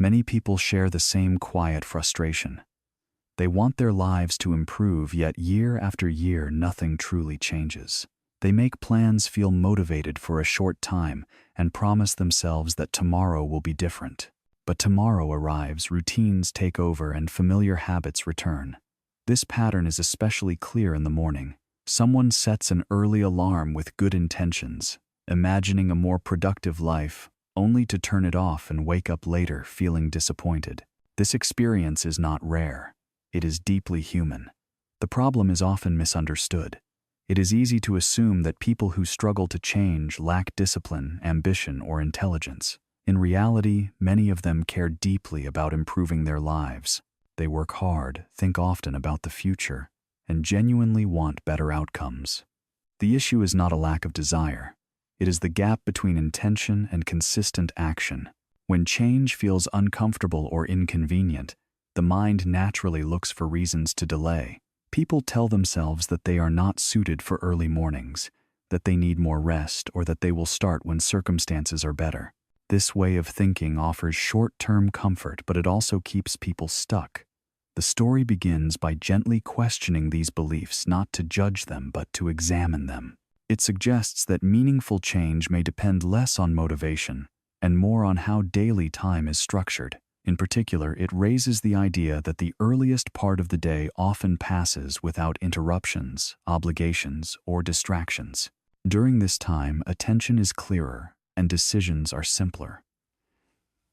Many people share the same quiet frustration. They want their lives to improve, yet year after year nothing truly changes. They make plans, feel motivated for a short time, and promise themselves that tomorrow will be different. But tomorrow arrives, routines take over, and familiar habits return. This pattern is especially clear in the morning. Someone sets an early alarm with good intentions, imagining a more productive life, only to turn it off and wake up later feeling disappointed. This experience is not rare. It is deeply human. The problem is often misunderstood. It is easy to assume that people who struggle to change lack discipline, ambition, or intelligence. In reality, many of them care deeply about improving their lives. They work hard, think often about the future, and genuinely want better outcomes. The issue is not a lack of desire. It is the gap between intention and consistent action. When change feels uncomfortable or inconvenient, the mind naturally looks for reasons to delay. People tell themselves that they are not suited for early mornings, that they need more rest, or that they will start when circumstances are better. This way of thinking offers short-term comfort, but it also keeps people stuck. The story begins by gently questioning these beliefs, not to judge them, but to examine them. It suggests that meaningful change may depend less on motivation and more on how daily time is structured. In particular, it raises the idea that the earliest part of the day often passes without interruptions, obligations, or distractions. During this time, attention is clearer and decisions are simpler.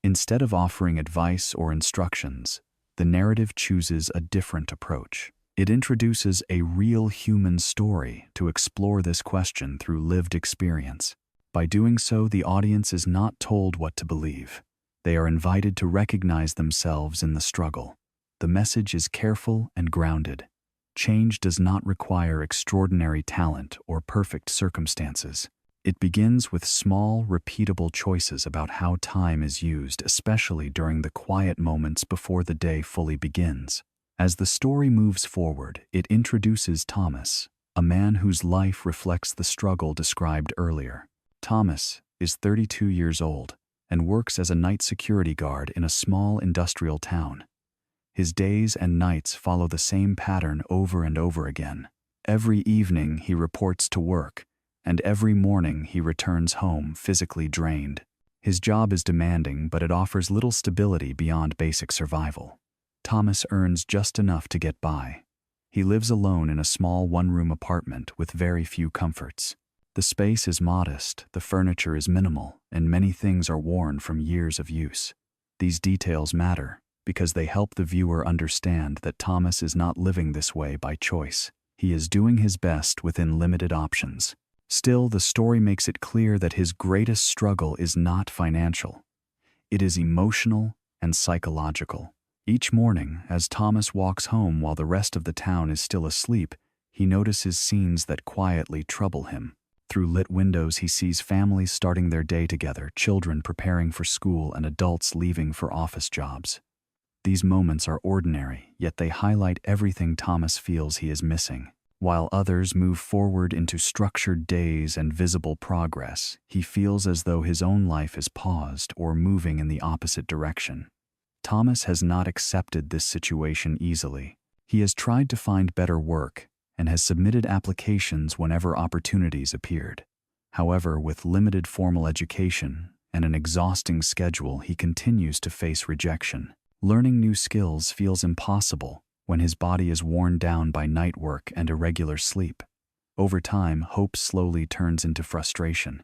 Instead of offering advice or instructions, the narrative chooses a different approach. It introduces a real human story to explore this question through lived experience. By doing so, the audience is not told what to believe. They are invited to recognize themselves in the struggle. The message is careful and grounded. Change does not require extraordinary talent or perfect circumstances. It begins with small, repeatable choices about how time is used, especially during the quiet moments before the day fully begins. As the story moves forward, it introduces Thomas, a man whose life reflects the struggle described earlier. Thomas is 32 years old and works as a night security guard in a small industrial town. His days and nights follow the same pattern over and over again. Every evening he reports to work, and every morning he returns home physically drained. His job is demanding, but it offers little stability beyond basic survival. Thomas earns just enough to get by. He lives alone in a small one-room apartment with very few comforts. The space is modest, the furniture is minimal, and many things are worn from years of use. These details matter because they help the viewer understand that Thomas is not living this way by choice. He is doing his best within limited options. Still, the story makes it clear that his greatest struggle is not financial. It is emotional and psychological. Each morning, as Thomas walks home while the rest of the town is still asleep, he notices scenes that quietly trouble him. Through lit windows, he sees families starting their day together, children preparing for school, and adults leaving for office jobs. These moments are ordinary, yet they highlight everything Thomas feels he is missing. While others move forward into structured days and visible progress, he feels as though his own life is paused or moving in the opposite direction. Thomas has not accepted this situation easily. He has tried to find better work and has submitted applications whenever opportunities appeared. However, with limited formal education and an exhausting schedule, he continues to face rejection. Learning new skills feels impossible when his body is worn down by night work and irregular sleep. Over time, hope slowly turns into frustration.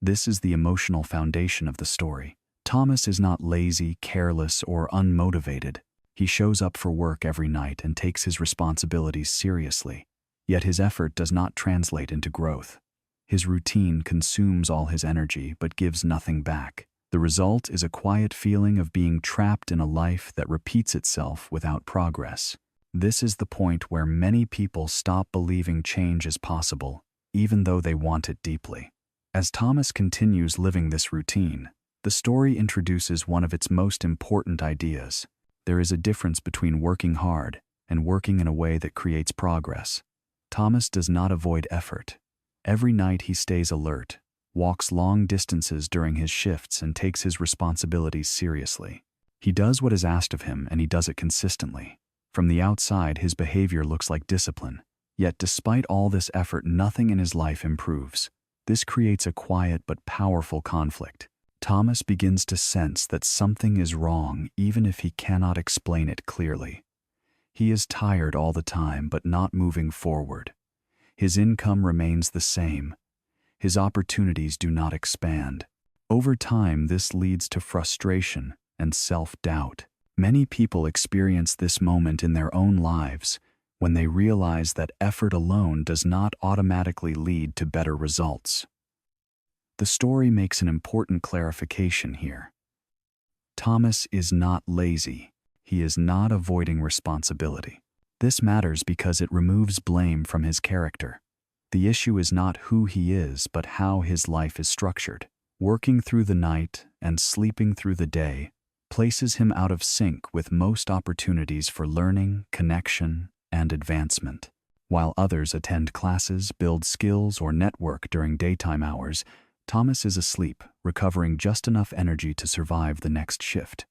This is the emotional foundation of the story. Thomas is not lazy, careless, or unmotivated. He shows up for work every night and takes his responsibilities seriously. Yet his effort does not translate into growth. His routine consumes all his energy but gives nothing back. The result is a quiet feeling of being trapped in a life that repeats itself without progress. This is the point where many people stop believing change is possible, even though they want it deeply. As Thomas continues living this routine, the story introduces one of its most important ideas. There is a difference between working hard and working in a way that creates progress. Thomas does not avoid effort. Every night he stays alert, walks long distances during his shifts, and takes his responsibilities seriously. He does what is asked of him, and he does it consistently. From the outside, his behavior looks like discipline. Yet despite all this effort, nothing in his life improves. This creates a quiet but powerful conflict. Thomas begins to sense that something is wrong even if he cannot explain it clearly. He is tired all the time but not moving forward. His income remains the same. His opportunities do not expand. Over time, this leads to frustration and self-doubt. Many people experience this moment in their own lives when they realize that effort alone does not automatically lead to better results. The story makes an important clarification here. Thomas is not lazy. He is not avoiding responsibility. This matters because it removes blame from his character. The issue is not who he is, but how his life is structured. Working through the night and sleeping through the day places him out of sync with most opportunities for learning, connection, and advancement. While others attend classes, build skills, or network during daytime hours, Thomas is asleep, recovering just enough energy to survive the next shift.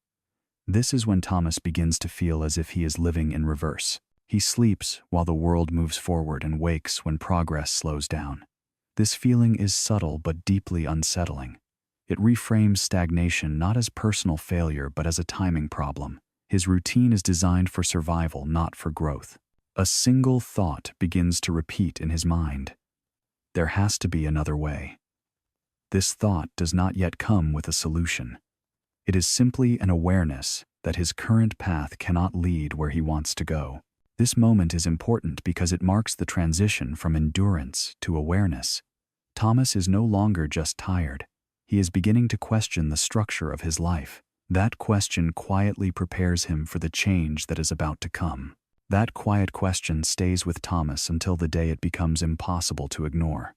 This is when Thomas begins to feel as if he is living in reverse. He sleeps while the world moves forward and wakes when progress slows down. This feeling is subtle but deeply unsettling. It reframes stagnation not as personal failure but as a timing problem. His routine is designed for survival, not for growth. A single thought begins to repeat in his mind. There has to be another way. This thought does not yet come with a solution. It is simply an awareness that his current path cannot lead where he wants to go. This moment is important because it marks the transition from endurance to awareness. Thomas is no longer just tired. He is beginning to question the structure of his life. That question quietly prepares him for the change that is about to come. That quiet question stays with Thomas until the day it becomes impossible to ignore.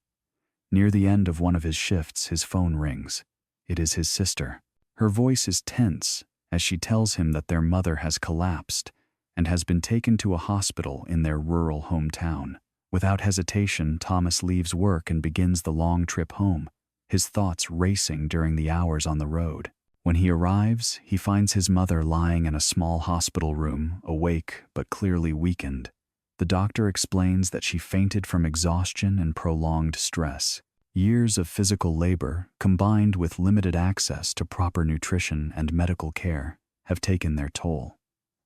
Near the end of one of his shifts, his phone rings. It is his sister. Her voice is tense as she tells him that their mother has collapsed and has been taken to a hospital in their rural hometown. Without hesitation, Thomas leaves work and begins the long trip home, his thoughts racing during the hours on the road. When he arrives, he finds his mother lying in a small hospital room, awake but clearly weakened. The doctor explains that she fainted from exhaustion and prolonged stress. Years of physical labor, combined with limited access to proper nutrition and medical care, have taken their toll.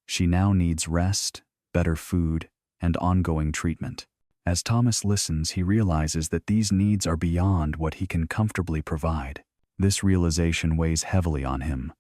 She now needs rest, better food, and ongoing treatment. As Thomas listens, he realizes that these needs are beyond what he can comfortably provide. This realization weighs heavily on him.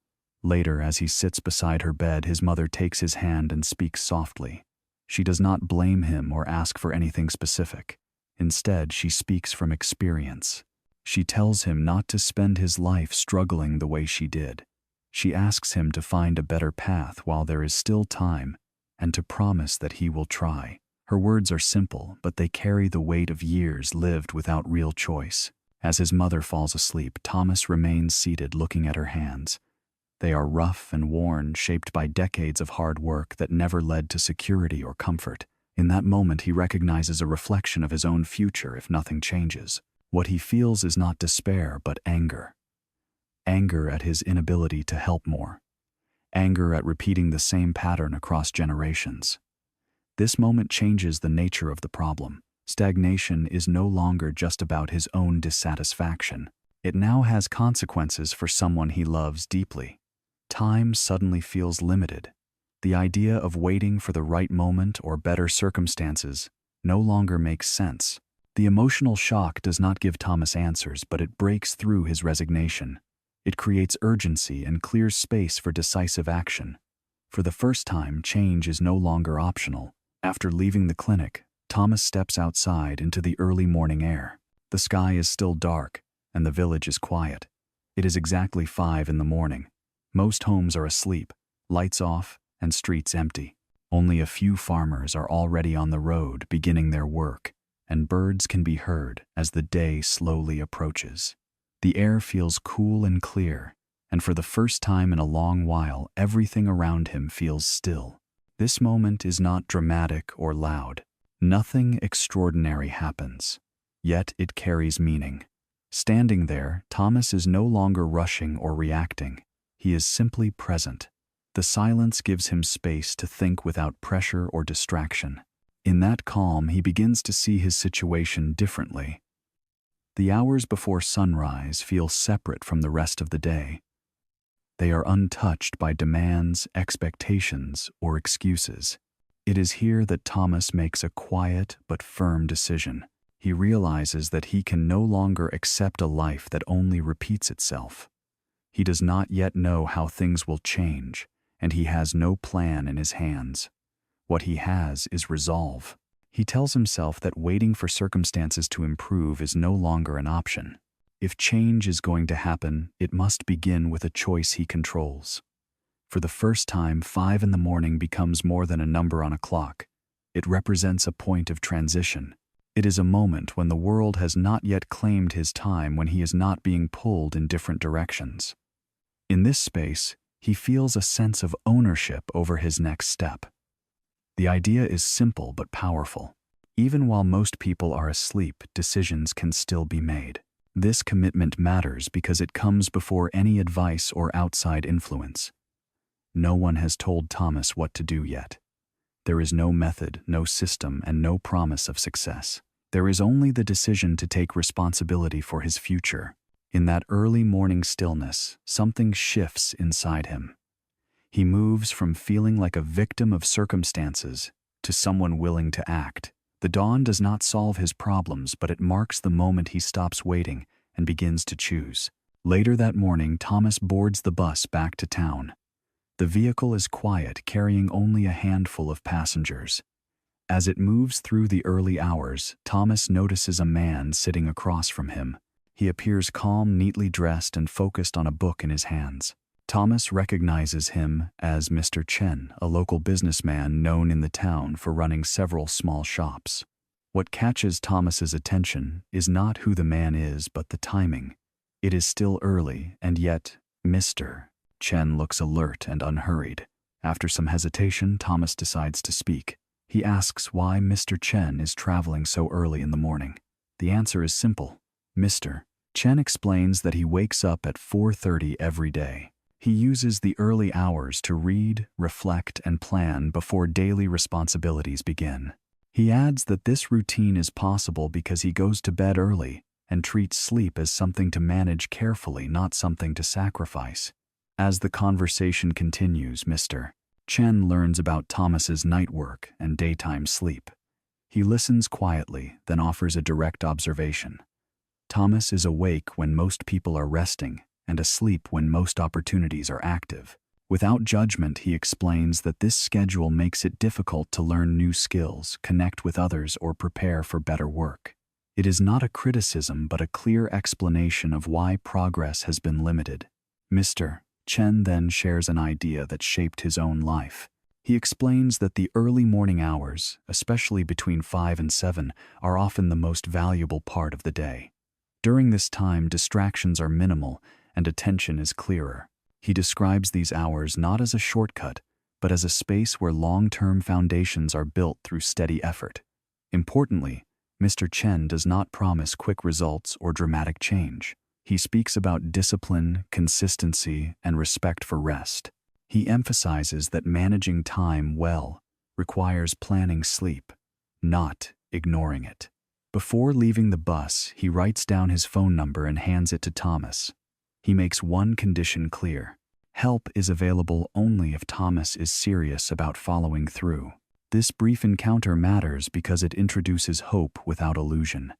Later, as he sits beside her bed, his mother takes his hand and speaks softly. She does not blame him or ask for anything specific. Instead, she speaks from experience. She tells him not to spend his life struggling the way she did. She asks him to find a better path while there is still time, and to promise that he will try. Her words are simple, but they carry the weight of years lived without real choice. As his mother falls asleep, Thomas remains seated looking at her hands. They are rough and worn, shaped by decades of hard work that never led to security or comfort. In that moment, he recognizes a reflection of his own future if nothing changes. What he feels is not despair, but anger. Anger at his inability to help more. Anger at repeating the same pattern across generations. This moment changes the nature of the problem. Stagnation is no longer just about his own dissatisfaction. It now has consequences for someone he loves deeply. Time suddenly feels limited. The idea of waiting for the right moment or better circumstances no longer makes sense. The emotional shock does not give Thomas answers, but it breaks through his resignation. It creates urgency and clears space for decisive action. For the first time, change is no longer optional. After leaving the clinic, Thomas steps outside into the early morning air. The sky is still dark, and the village is quiet. It is exactly 5 in the morning. Most homes are asleep, lights off, and streets empty. Only a few farmers are already on the road beginning their work, and birds can be heard as the day slowly approaches. The air feels cool and clear, and for the first time in a long while, everything around him feels still. This moment is not dramatic or loud. Nothing extraordinary happens, yet it carries meaning. Standing there, Thomas is no longer rushing or reacting. He is simply present. The silence gives him space to think without pressure or distraction. In that calm, he begins to see his situation differently. The hours before sunrise feel separate from the rest of the day. They are untouched by demands, expectations, or excuses. It is here that Thomas makes a quiet but firm decision. He realizes that he can no longer accept a life that only repeats itself. He does not yet know how things will change, and he has no plan in his hands. What he has is resolve. He tells himself that waiting for circumstances to improve is no longer an option. If change is going to happen, it must begin with a choice he controls. For the first time, 5 in the morning becomes more than a number on a clock. It represents a point of transition. It is a moment when the world has not yet claimed his time, when he is not being pulled in different directions. In this space, he feels a sense of ownership over his next step. The idea is simple but powerful. Even while most people are asleep, decisions can still be made. This commitment matters because it comes before any advice or outside influence. No one has told Thomas what to do yet. There is no method, no system, and no promise of success. There is only the decision to take responsibility for his future. In that early morning stillness, something shifts inside him. He moves from feeling like a victim of circumstances to someone willing to act. The dawn does not solve his problems, but it marks the moment he stops waiting and begins to choose. Later that morning, Thomas boards the bus back to town. The vehicle is quiet, carrying only a handful of passengers. As it moves through the early hours, Thomas notices a man sitting across from him. He appears calm, neatly dressed, and focused on a book in his hands. Thomas recognizes him as Mr. Chen, a local businessman known in the town for running several small shops. What catches Thomas's attention is not who the man is, but the timing. It is still early, and yet, Mr. Chen looks alert and unhurried. After some hesitation, Thomas decides to speak. He asks why Mr. Chen is traveling so early in the morning. The answer is simple. Mr. Chen explains that he wakes up at 4:30 every day. He uses the early hours to read, reflect, and plan before daily responsibilities begin. He adds that this routine is possible because he goes to bed early and treats sleep as something to manage carefully, not something to sacrifice. As the conversation continues, Mr. Chen learns about Thomas's night work and daytime sleep. He listens quietly, then offers a direct observation. Thomas is awake when most people are resting and asleep when most opportunities are active. Without judgment, he explains that this schedule makes it difficult to learn new skills, connect with others, or prepare for better work. It is not a criticism, but a clear explanation of why progress has been limited. Mr. Chen then shares an idea that shaped his own life. He explains that the early morning hours, especially between 5 and 7, are often the most valuable part of the day. During this time, distractions are minimal and attention is clearer. He describes these hours not as a shortcut, but as a space where long-term foundations are built through steady effort. Importantly, Mr. Chen does not promise quick results or dramatic change. He speaks about discipline, consistency, and respect for rest. He emphasizes that managing time well requires planning sleep, not ignoring it. Before leaving the bus, he writes down his phone number and hands it to Thomas. He makes one condition clear. Help is available only if Thomas is serious about following through. This brief encounter matters because it introduces hope without illusion.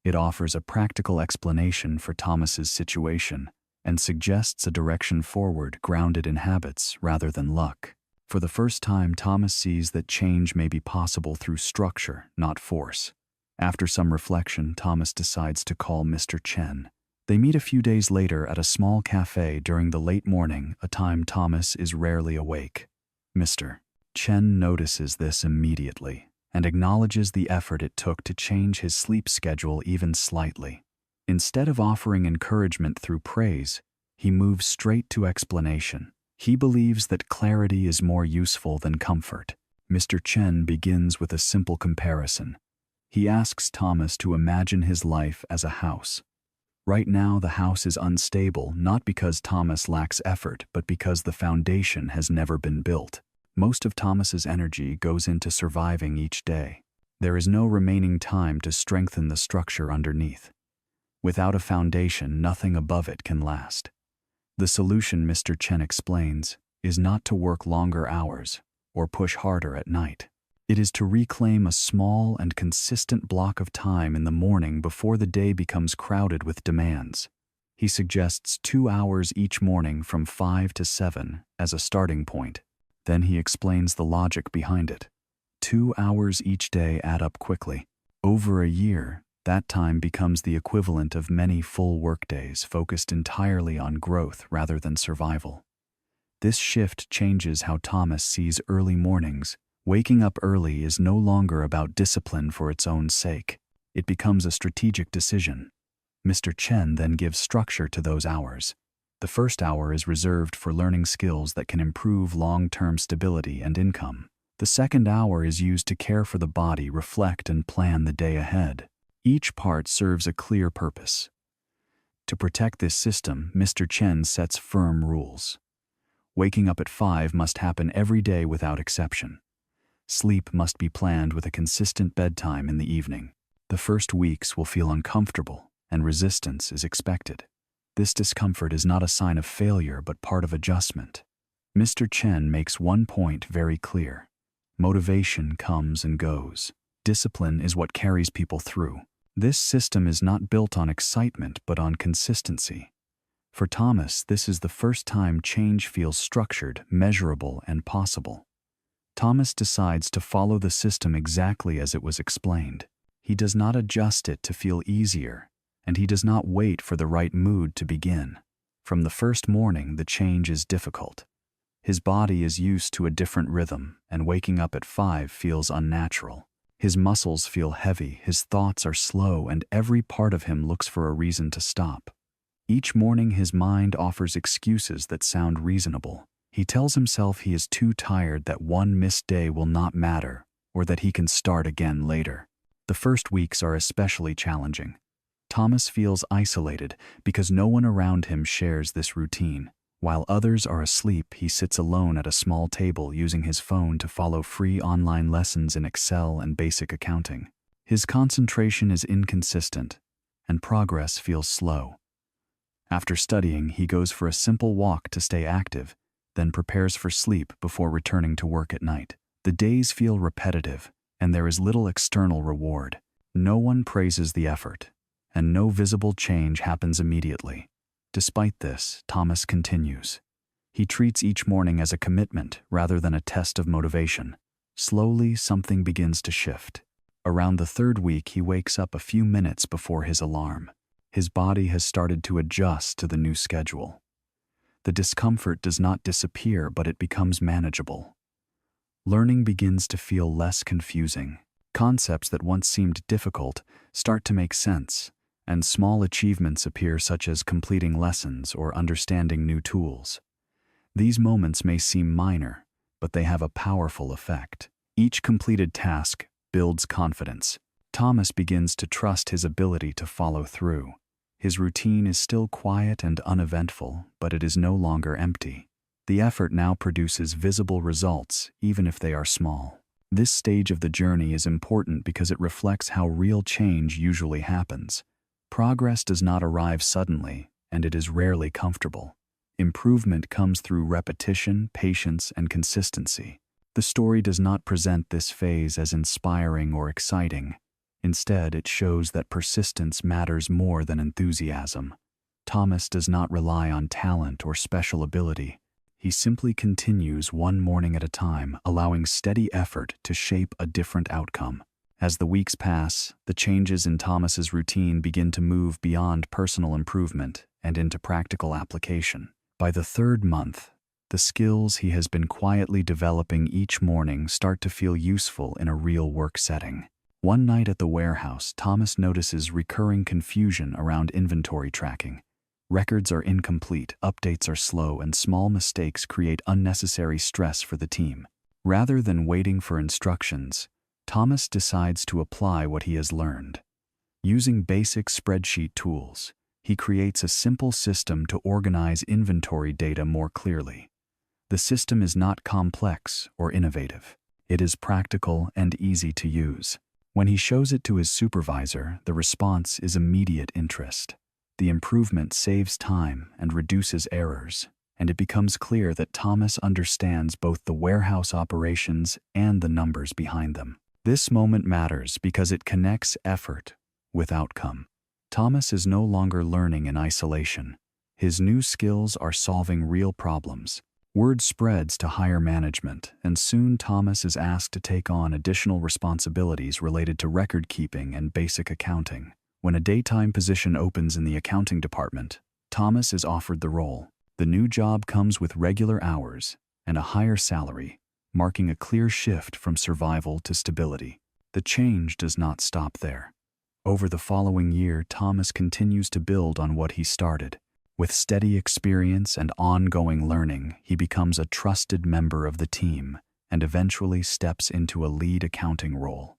It offers a practical explanation for Thomas's situation and suggests a direction forward grounded in habits rather than luck. For the first time, Thomas sees that change may be possible through structure, not force. After some reflection, Thomas decides to call Mr. Chen. They meet a few days later at a small cafe during the late morning, a time Thomas is rarely awake. Mr. Chen notices this immediately and acknowledges the effort it took to change his sleep schedule even slightly. Instead of offering encouragement through praise, he moves straight to explanation. He believes that clarity is more useful than comfort. Mr. Chen begins with a simple comparison. He asks Thomas to imagine his life as a house. Right now, the house is unstable, not because Thomas lacks effort, but because the foundation has never been built. Most of Thomas's energy goes into surviving each day. There is no remaining time to strengthen the structure underneath. Without a foundation, nothing above it can last. The solution, Mr. Chen explains, is not to work longer hours or push harder at night. It is to reclaim a small and consistent block of time in the morning before the day becomes crowded with demands. He suggests 2 hours each morning from 5 to 7 as a starting point. Then he explains the logic behind it. 2 hours each day add up quickly. Over a year, that time becomes the equivalent of many full workdays focused entirely on growth rather than survival. This shift changes how Thomas sees early mornings. Waking up early is no longer about discipline for its own sake. It becomes a strategic decision. Mr. Chen then gives structure to those hours. The first hour is reserved for learning skills that can improve long-term stability and income. The second hour is used to care for the body, reflect, and plan the day ahead. Each part serves a clear purpose. To protect this system, Mr. Chen sets firm rules. Waking up at 5 must happen every day without exception. Sleep must be planned with a consistent bedtime in the evening. The first weeks will feel uncomfortable, and resistance is expected. This discomfort is not a sign of failure but part of adjustment. Mr. Chen makes one point very clear. Motivation comes and goes. Discipline is what carries people through. This system is not built on excitement but on consistency. For Thomas, this is the first time change feels structured, measurable, and possible. Thomas decides to follow the system exactly as it was explained. He does not adjust it to feel easier, and he does not wait for the right mood to begin. From the first morning, the change is difficult. His body is used to a different rhythm, and waking up at 5 feels unnatural. His muscles feel heavy, his thoughts are slow, and every part of him looks for a reason to stop. Each morning, his mind offers excuses that sound reasonable. He tells himself he is too tired, that one missed day will not matter, or that he can start again later. The first weeks are especially challenging. Thomas feels isolated because no one around him shares this routine. While others are asleep, he sits alone at a small table using his phone to follow free online lessons in Excel and basic accounting. His concentration is inconsistent, and progress feels slow. After studying, he goes for a simple walk to stay active, then prepares for sleep before returning to work at night. The days feel repetitive, and there is little external reward. No one praises the effort, and no visible change happens immediately. Despite this, Thomas continues. He treats each morning as a commitment rather than a test of motivation. Slowly, something begins to shift. Around the third week, he wakes up a few minutes before his alarm. His body has started to adjust to the new schedule. The discomfort does not disappear, but it becomes manageable. Learning begins to feel less confusing. Concepts that once seemed difficult start to make sense, and small achievements appear, such as completing lessons or understanding new tools. These moments may seem minor, but they have a powerful effect. Each completed task builds confidence. Thomas begins to trust his ability to follow through. His routine is still quiet and uneventful, but it is no longer empty. The effort now produces visible results, even if they are small. This stage of the journey is important because it reflects how real change usually happens. Progress does not arrive suddenly, and it is rarely comfortable. Improvement comes through repetition, patience, and consistency. The story does not present this phase as inspiring or exciting. Instead, it shows that persistence matters more than enthusiasm. Thomas does not rely on talent or special ability. He simply continues one morning at a time, allowing steady effort to shape a different outcome. As the weeks pass, the changes in Thomas's routine begin to move beyond personal improvement and into practical application. By the third month, the skills he has been quietly developing each morning start to feel useful in a real work setting. One night at the warehouse, Thomas notices recurring confusion around inventory tracking. Records are incomplete, updates are slow, and small mistakes create unnecessary stress for the team. Rather than waiting for instructions, Thomas decides to apply what he has learned. Using basic spreadsheet tools, He creates a simple system to organize inventory data more clearly. The system is not complex or innovative. It is practical and easy to use. When he shows it to his supervisor, the response is immediate interest. The improvement saves time and reduces errors, and it becomes clear that Thomas understands both the warehouse operations and the numbers behind them. This moment matters because it connects effort with outcome. Thomas is no longer learning in isolation. His new skills are solving real problems. Word spreads to higher management, and soon Thomas is asked to take on additional responsibilities related to record keeping and basic accounting. When a daytime position opens in the accounting department, Thomas is offered the role. The new job comes with regular hours and a higher salary, marking a clear shift from survival to stability. The change does not stop there. Over the following year, Thomas continues to build on what he started. With steady experience and ongoing learning, he becomes a trusted member of the team and eventually steps into a lead accounting role.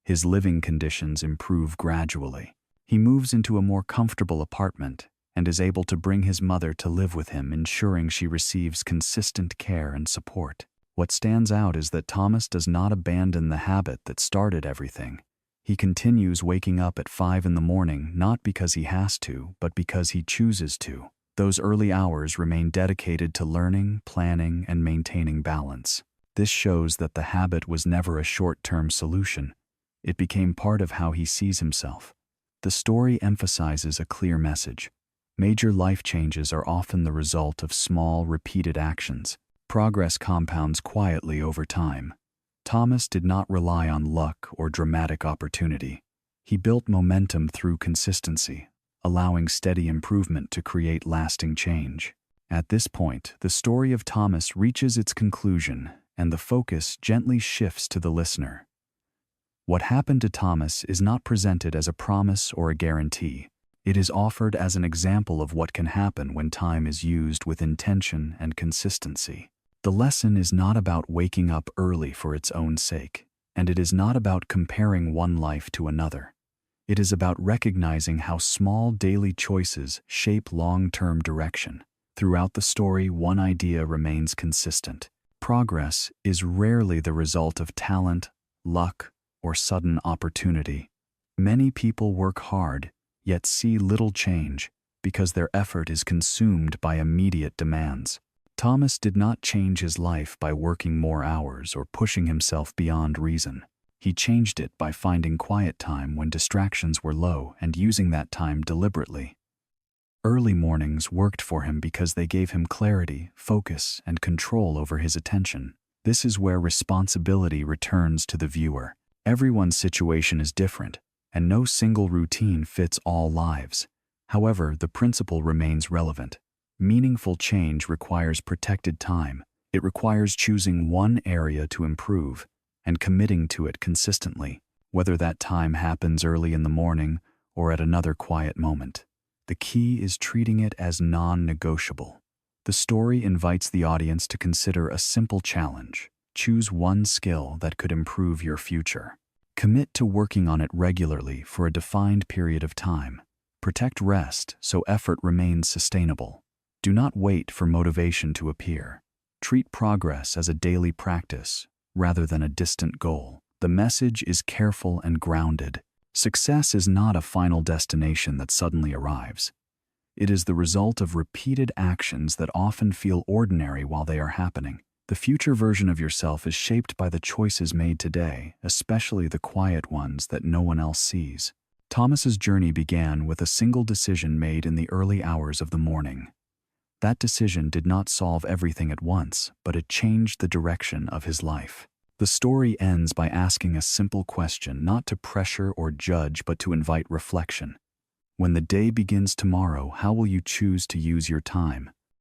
His living conditions improve gradually. He moves into a more comfortable apartment and is able to bring his mother to live with him, ensuring she receives consistent care and support. What stands out is that Thomas does not abandon the habit that started everything. He continues waking up at 5 in the morning, not because he has to, but because he chooses to. Those early hours remain dedicated to learning, planning, and maintaining balance. This shows that the habit was never a short-term solution. It became part of how he sees himself. The story emphasizes a clear message. Major life changes are often the result of small, repeated actions. Progress compounds quietly over time. Thomas did not rely on luck or dramatic opportunity. He built momentum through consistency, allowing steady improvement to create lasting change. At this point, the story of Thomas reaches its conclusion, and the focus gently shifts to the listener. What happened to Thomas is not presented as a promise or a guarantee. It is offered as an example of what can happen when time is used with intention and consistency. The lesson is not about waking up early for its own sake, and it is not about comparing one life to another. It is about recognizing how small daily choices shape long-term direction. Throughout the story, one idea remains consistent. Progress is rarely the result of talent, luck, or sudden opportunity. Many people work hard, yet see little change because their effort is consumed by immediate demands. Thomas did not change his life by working more hours or pushing himself beyond reason. He changed it by finding quiet time when distractions were low and using that time deliberately. Early mornings worked for him because they gave him clarity, focus, and control over his attention. This is where responsibility returns to the viewer. Everyone's situation is different, and no single routine fits all lives. However, the principle remains relevant. Meaningful change requires protected time. It requires choosing one area to improve and committing to it consistently, whether that time happens early in the morning or at another quiet moment. The key is treating it as non-negotiable. The story invites the audience to consider a simple challenge. Choose one skill that could improve your future. Commit to working on it regularly for a defined period of time. Protect rest so effort remains sustainable. Do not wait for motivation to appear. Treat progress as a daily practice rather than a distant goal. The message is careful and grounded. Success is not a final destination that suddenly arrives. It is the result of repeated actions that often feel ordinary while they are happening. The future version of yourself is shaped by the choices made today, especially the quiet ones that no one else sees. Thomas's journey began with a single decision made in the early hours of the morning. That decision did not solve everything at once, but it changed the direction of his life. The story ends by asking a simple question, not to pressure or judge, but to invite reflection. When the day begins tomorrow, how will you choose to use your time?